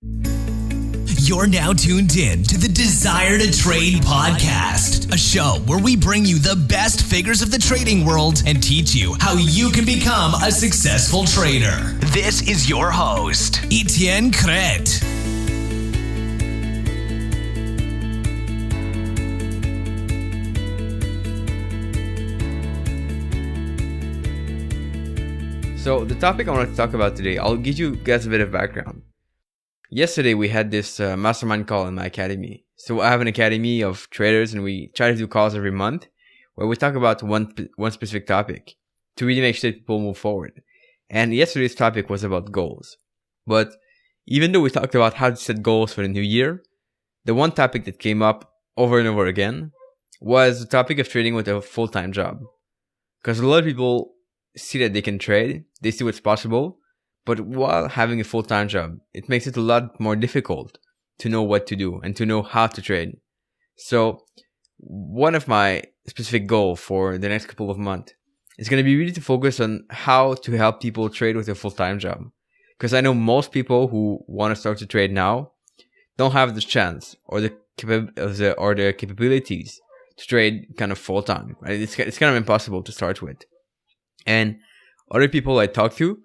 You're now tuned in to the Desire to Trade podcast, a show where we bring you the best figures of the trading world and teach you how you can become a successful trader. This is your host, Etienne Crete. So the topic I want to talk about today, I'll give you guys a bit of background. Yesterday we had this mastermind call in my academy. So I have an academy of traders and we try to do calls every month where we talk about one specific topic to really make sure that people move forward. And yesterday's topic was about goals. But even though we talked about how to set goals for the new year, the one topic that came up over and over again was the topic of trading with a full-time job. Because a lot of people see that they can trade, they see what's possible, but while having a full-time job, it makes it a lot more difficult to know what to do and to know how to trade. So one of my specific goals for the next couple of months is going to be really to focus on how to help people trade with a full-time job. Because I know most people who want to start to trade now don't have the chance or the capabilities to trade kind of full-time. Right? It's kind of impossible to start with. And other people I talk to,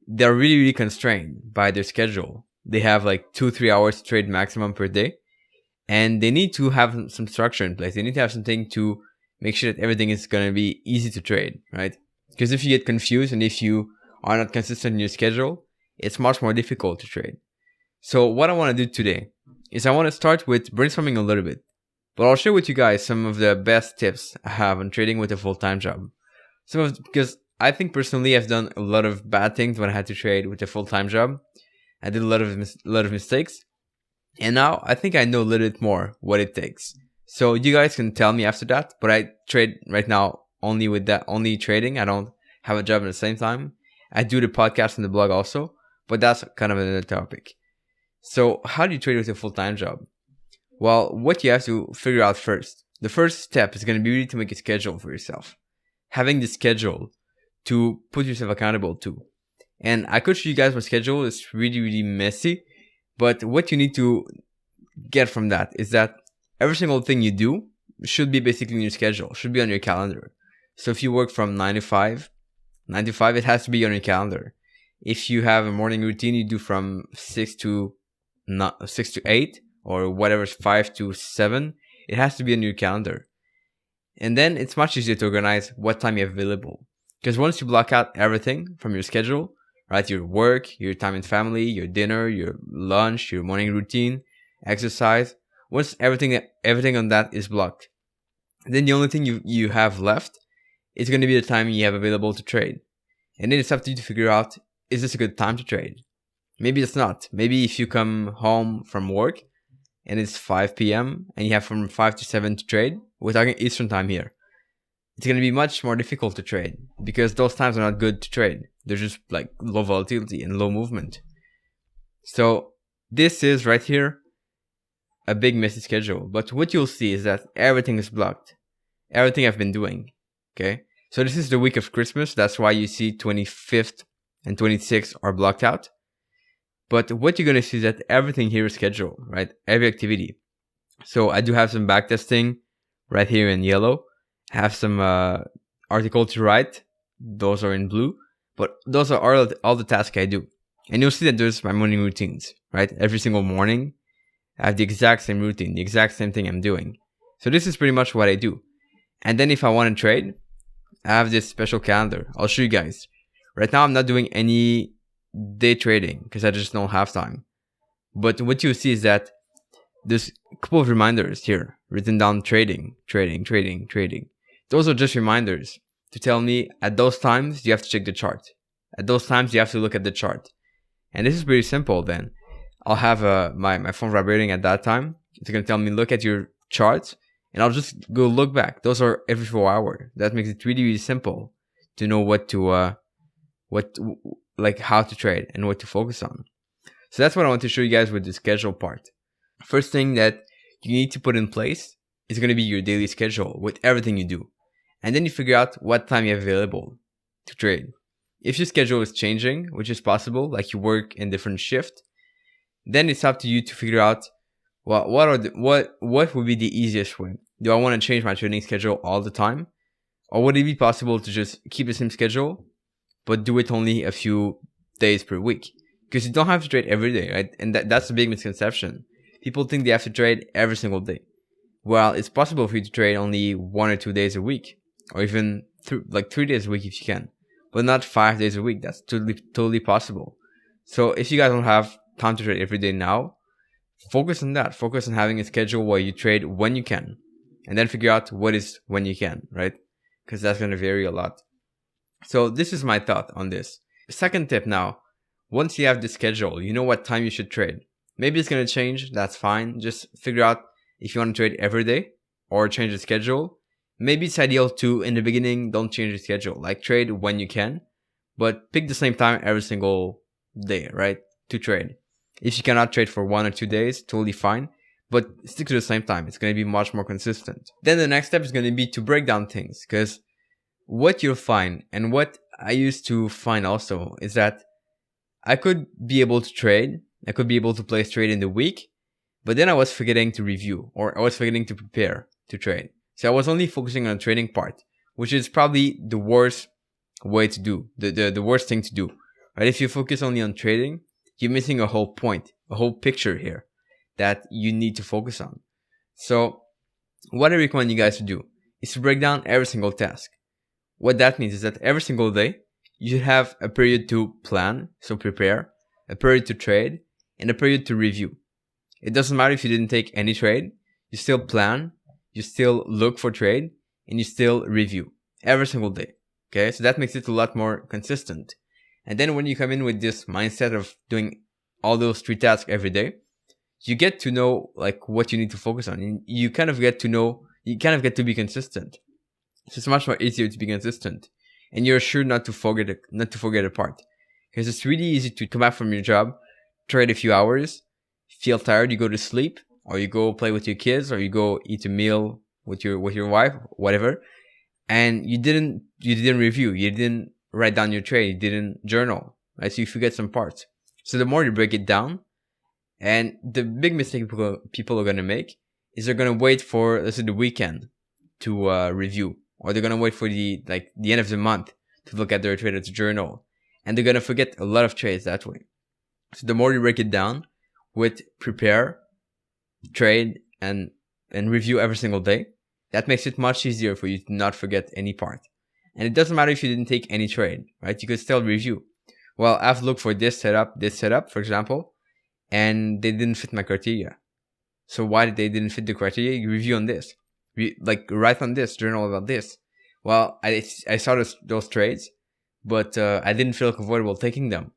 they're really, really constrained by their schedule. They have like 2-3 hours to trade maximum per day. And they need to have some structure in place. They need to have something to make sure that everything is going to be easy to trade, right? Because if you get confused and if you are not consistent in your schedule, it's much more difficult to trade. So what I want to do today is I want to start with brainstorming a little bit. But I'll share with you guys some of the best tips I have on trading with a full-time job. Because I think personally I've done a lot of bad things when I had to trade with a full-time job. I did a lot of mistakes. And now I think I know a little bit more what it takes. So you guys can tell me after that. But I trade right now only trading. I don't have a job at the same time. I do the podcast and the blog also. But that's kind of another topic. So how do you trade with a full-time job? Well, what you have to figure out first. The first step is going to be really to make a schedule for yourself. Having the schedule to put yourself accountable to. And I could show you guys my schedule. It's really, really messy. But what you need to get from that is that every single thing you do should be basically in your schedule, should be on your calendar. So if you work from 9 to 5, it has to be on your calendar. If you have a morning routine you do from 6 to 8 or whatever, 5 to 7, it has to be on your calendar. And then it's much easier to organize what time you have available. Because once you block out everything from your schedule, right, your work, your time with family, your dinner, your lunch, your morning routine, exercise, once everything on that is blocked, then the only thing you have left is going to be the time you have available to trade. And then it's up to you to figure out, is this a good time to trade? Maybe it's not. Maybe if you come home from work and it's 5 p.m. and you have from 5 to 7 to trade, we're talking Eastern time here. It's going to be much more difficult to trade because those times are not good to trade. They're just like low volatility and low movement. So this is right here a big messy schedule. But what you'll see is that everything is blocked. Everything I've been doing. Okay. So this is the week of Christmas. That's why you see 25th and 26th are blocked out. But what you're going to see is that everything here is scheduled, right? Every activity. So I do have some backtesting right here in yellow. Have some article to write. Those are in blue. But those are all the tasks I do. And you'll see that there's my morning routines, right? Every single morning, I have the exact same routine, the exact same thing I'm doing. So this is pretty much what I do. And then if I want to trade, I have this special calendar. I'll show you guys. Right now, I'm not doing any day trading because I just don't have time. But what you see is that there's a couple of reminders here written down: trading. Those are just reminders to tell me at those times you have to check the chart. At those times you have to look at the chart. And this is pretty simple then. I'll have my phone vibrating at that time. It's going to tell me look at your charts, and I'll just go look back. Those are every 4 hours. That makes it really, really simple to know how to trade and what to focus on. So that's what I want to show you guys with the schedule part. First thing that you need to put in place is going to be your daily schedule with everything you do. And then you figure out what time you have available to trade. If your schedule is changing, which is possible, like you work in different shift, Then it's up to you to figure out what would be the easiest way. Do I want to change my trading schedule all the time? Or would it be possible to just keep the same schedule, but do it only a few days per week? Because you don't have to trade every day, right? And that's a big misconception. People think they have to trade every single day. Well, it's possible for you to trade only 1 or 2 days a week, or even 3 days a week if you can, but not 5 days a week. That's totally possible. So if you guys don't have time to trade every day now, focus on that. Focus on having a schedule where you trade when you can, and then figure out what is when you can, right? Because that's going to vary a lot. So this is my thought on this. Second tip now, once you have the schedule, you know what time you should trade. Maybe it's going to change. That's fine. Just figure out if you want to trade every day or change the schedule. Maybe it's ideal to, in the beginning, don't change the schedule. Like trade when you can, but pick the same time every single day, right? To trade. If you cannot trade for 1 or 2 days, totally fine. But stick to the same time. It's going to be much more consistent. Then the next step is going to be to break down things. Because what you'll find, and what I used to find also, is that I could be able to trade. I could be able to place trade in the week. But then I was forgetting to review, or I was forgetting to prepare to trade. So I was only focusing on the trading part, which is probably the worst way to do, the worst thing to do. Right? If you focus only on trading, you're missing a whole point, a whole picture here that you need to focus on. So what I recommend you guys to do is to break down every single task. What that means is that every single day, you should have a period to plan, so prepare, a period to trade, and a period to review. It doesn't matter if you didn't take any trade, you still plan, you still look for trade, and you still review every single day. Okay, so that makes it a lot more consistent. And then when you come in with this mindset of doing all those 3 tasks every day, you get to know like what you need to focus on. And you kind of get to be consistent. So it's much more easier to be consistent. And you're sure not to forget a part. Because it's really easy to come back from your job, trade a few hours, feel tired, you go to sleep, or you go play with your kids, or you go eat a meal with your wife, whatever, and you didn't review, you didn't write down your trade, you didn't journal, right? So you forget some parts. So the more you break it down, and the big mistake people are gonna make is they're gonna wait for, let's say, the weekend to review, or they're gonna wait for the end of the month to look at their trade at the journal, and they're gonna forget a lot of trades that way. So the more you break it down with prepare, trade, and review every single day, that makes it much easier for you to not forget any part. And it doesn't matter if you didn't take any trade, right? You could still review. Well, I've looked for this setup, for example, and they didn't fit my criteria. So why did they didn't fit the criteria? You review on this. Write on this, journal about this. Well, I saw those trades, but I didn't feel comfortable taking them.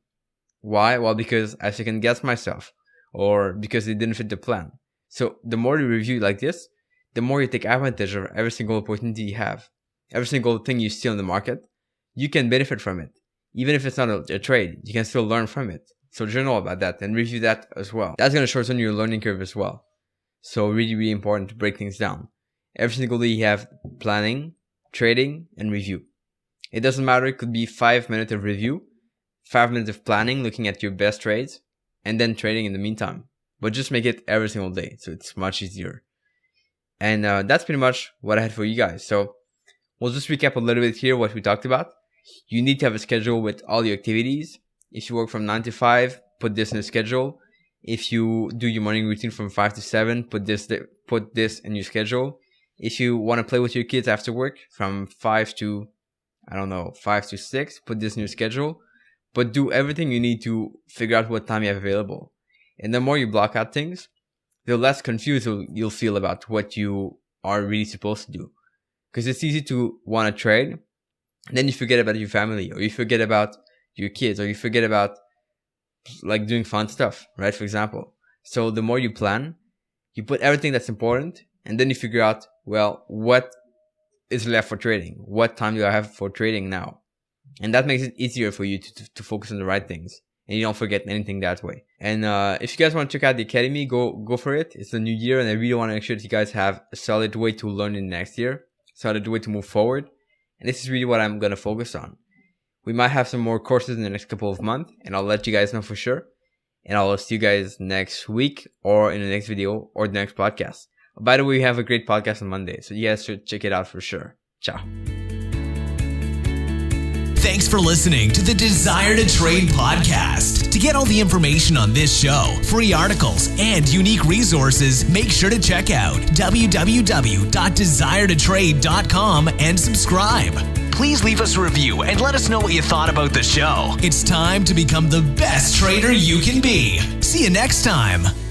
Why? Well, because I second guessed myself, or because they didn't fit the plan. So the more you review like this, the more you take advantage of every single opportunity you have. Every single thing you see on the market, you can benefit from it. Even if it's not a trade, you can still learn from it. So journal about that and review that as well. That's going to shorten your learning curve as well. So really, really important to break things down. Every single day you have planning, trading, and review. It doesn't matter. It could be 5 minutes of review, 5 minutes of planning, looking at your best trades, and then trading in the meantime. But just make it every single day, so it's much easier. And that's pretty much what I had for you guys. So we'll just recap a little bit here what we talked about. You need to have a schedule with all your activities. If you work from 9 to 5, put this in a schedule. If you do your morning routine from 5 to 7, put this in your schedule. If you want to play with your kids after work from 5 to 6, put this in your schedule. But do everything you need to figure out what time you have available. And the more you block out things, the less confused you'll feel about what you are really supposed to do. Because it's easy to want to trade, and then you forget about your family, or you forget about your kids, or you forget about doing fun stuff, right? For example. So the more you plan, you put everything that's important, and then you figure out, well, what is left for trading? What time do I have for trading now? And that makes it easier for you to focus on the right things. And you don't forget anything that way. And if you guys want to check out the academy, go for it. It's a new year, and I really want to make sure that you guys have a solid way to learn in the next year, solid way to move forward. And this is really what I'm going to focus on. We might have some more courses in the next couple of months, and I'll let you guys know for sure. And I'll see you guys next week or in the next video or the next podcast. By the way, we have a great podcast on Monday, so you guys should check it out for sure. Ciao. Thanks for listening to the Desire to Trade podcast. To get all the information on this show, free articles, and unique resources, make sure to check out www.desiretotrade.com and subscribe. Please leave us a review and let us know what you thought about the show. It's time to become the best trader you can be. See you next time.